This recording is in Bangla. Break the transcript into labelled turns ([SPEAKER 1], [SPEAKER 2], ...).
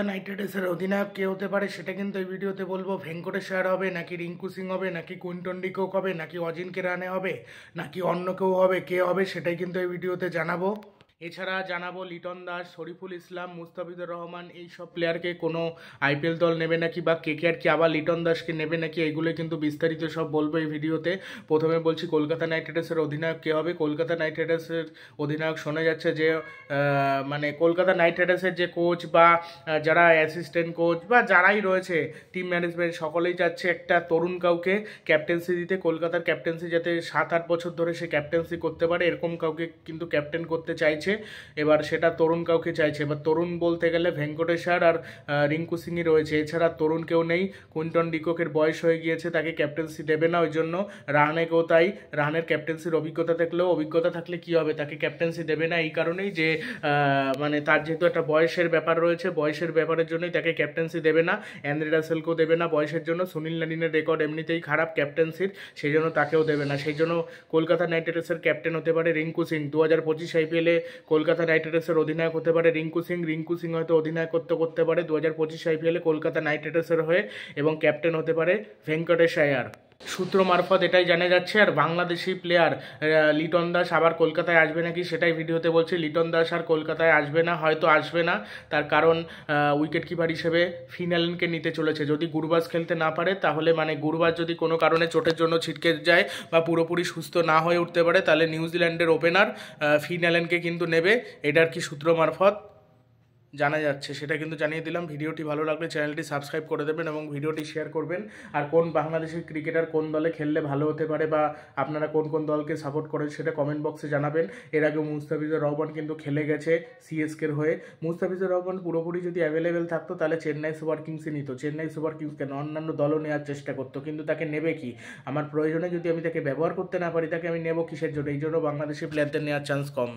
[SPEAKER 1] নাইট রাইডার্সের অধিনায়ক কে হতে পারে সেটা কিন্তু এই ভিডিওতে বলবো। ভেঙ্কটেশ আয়ার হবে নাকি রিঙ্কু সিং হবে নাকি কুইন্টন ডিকক হবে নাকি অজিনকে রানে হবে নাকি অন্য কেউ হবে, কে হবে সেটাই কিন্তু এই ভিডিওতে জানাবো। এছাড়া জানাবো লিটন দাস, শরীফুল ইসলাম, মুস্তাফিজুর রহমান এইসব প্লেয়ারকে কোনো আইপিএল দল নেবে নাকি বা কেকেআর কি আবার লিটন দাসকে নেবে নাকি, এগুলো কিন্তু বিস্তারিত সব বলবো এই ভিডিওতে। প্রথমে বলছি কলকাতা নাইট রাইডার্সের অধিনায়ক কে হবে। কলকাতা নাইট রাইডার্সের অধিনায়ক শোনা যাচ্ছে যে মানে কলকাতা নাইট রাইডার্সের যে কোচ বা যারা অ্যাসিস্ট্যান্ট কোচ বা যারাই রয়েছে টিম ম্যানেজমেন্ট সকলেই চাচ্ছে একটা তরুণ কাউকে ক্যাপ্টেন্সি দিতে। কলকাতার ক্যাপ্টেন্সি যাতে 7-8 বছর ধরে সে ক্যাপ্টেন্সি করতে পারে এরকম কাউকে কিন্তু ক্যাপ্টেন করতে চাইছে। এবার সেটা তরুণ কাউকে চাইছে। এবার তরুণ বলতে গেলে ভেঙ্কটেশ আয়ার আর রিঙ্কু সিংই রয়েছে, এছাড়া তরুণ কেউ নেই। কুইন্টন ডিককের বয়স হয়ে গিয়েছে, তাকে ক্যাপ্টেন্সি দেবে না, ওই জন্য রাহানেকেও তাই। রাহানের ক্যাপ্টেন্সির অভিজ্ঞতা থাকলে কি হবে, তাকে ক্যাপ্টেন্সি দেবে না এই কারণেই যে মানে তার যেহেতু একটা বয়সের ব্যাপার রয়েছে, বয়সের ব্যাপারের জন্যই তাকে ক্যাপ্টেন্সি দেবে না। অ্যান্দ্রে রাসেলকেও দেবে না বয়সের জন্য। সুনীল নারিনের রেকর্ড এমনিতেই খারাপ ক্যাপ্টেন্সির, সেই জন্য তাকেও দেবে না। সেই জন্য কলকাতা নাইট রাইডার্সের ক্যাপ্টেন হতে পারে রিঙ্কু সিং। 2025 আইপিএলে কলকাতা নাইট রাইডার্সের অধিনায়ক হতে পারে রিঙ্কু সিং। রিঙ্কু সিং হয়তো অধিনায়কত্ব করতে পারে 2025 আইপিএলে কলকাতা নাইট রাইডার্সের হয়ে, এবং ক্যাপ্টেন হতে পারে ভেঙ্কটেশ আয়ার। সূত্র মারফত এটাই জানা যাচ্ছে। আর বাংলাদেশি প্লেয়ার লিটন দাস আবার কলকাতায় আসবে নাকি সেটাই ভিডিওতে বলছি। লিটন দাস আর কলকাতায় আসবে না, হয়তো আসবে না, তার কারণ উইকেট কিপার হিসেবে ফিন অ্যালেনকে নিতে চলেছে। যদি গুরবাজ খেলতে না পারে তাহলে, মানে গুরবাজ যদি কোনো কারণে চোটের জন্য ছিটকে যায় বা পুরোপুরি সুস্থ না হয়ে উঠতে পারে, তাহলে নিউজিল্যান্ডের ওপেনার ফিন অ্যালেনকে কিন্তু নেবে। এটার কি সূত্র মারফত জানা যাচ্ছে সেটা কিন্তু জানিয়ে দিলাম। ভিডিওটি ভালো লাগলে চ্যানেলটি সাবস্ক্রাইব করে দেবেন এবং ভিডিওটি শেয়ার করবেন। আর কোন বাংলাদেশের ক্রিকেটার কোন দলে খেললে ভালো হতে পারে বা আপনারা কোন কোন দলকে সাপোর্ট করেন সেটা কমেন্ট বক্সে জানাবেন। এর আগে মুস্তাফিজুর রহমান কিন্তু খেলে গেছে সিএসকের হয়ে। মুস্তাফিজুর রহমান পুরোপুরি যদি অ্যাভেলেবেল থাকতো তাহলে চেন্নাই সুপার কিংসই নিত। চেন্নাই সুপার কিংস কেন, অন্যান্য দলও নেওয়ার চেষ্টা করতো, কিন্তু তাকে নেবে কি? আমার প্রয়োজনে যদি আমি তাকে ব্যবহার করতে না পারি তাকে আমি নেব কিসের জন্য? এই জন্য বাংলাদেশি প্লেয়ারদের নেওয়ার চান্স কম।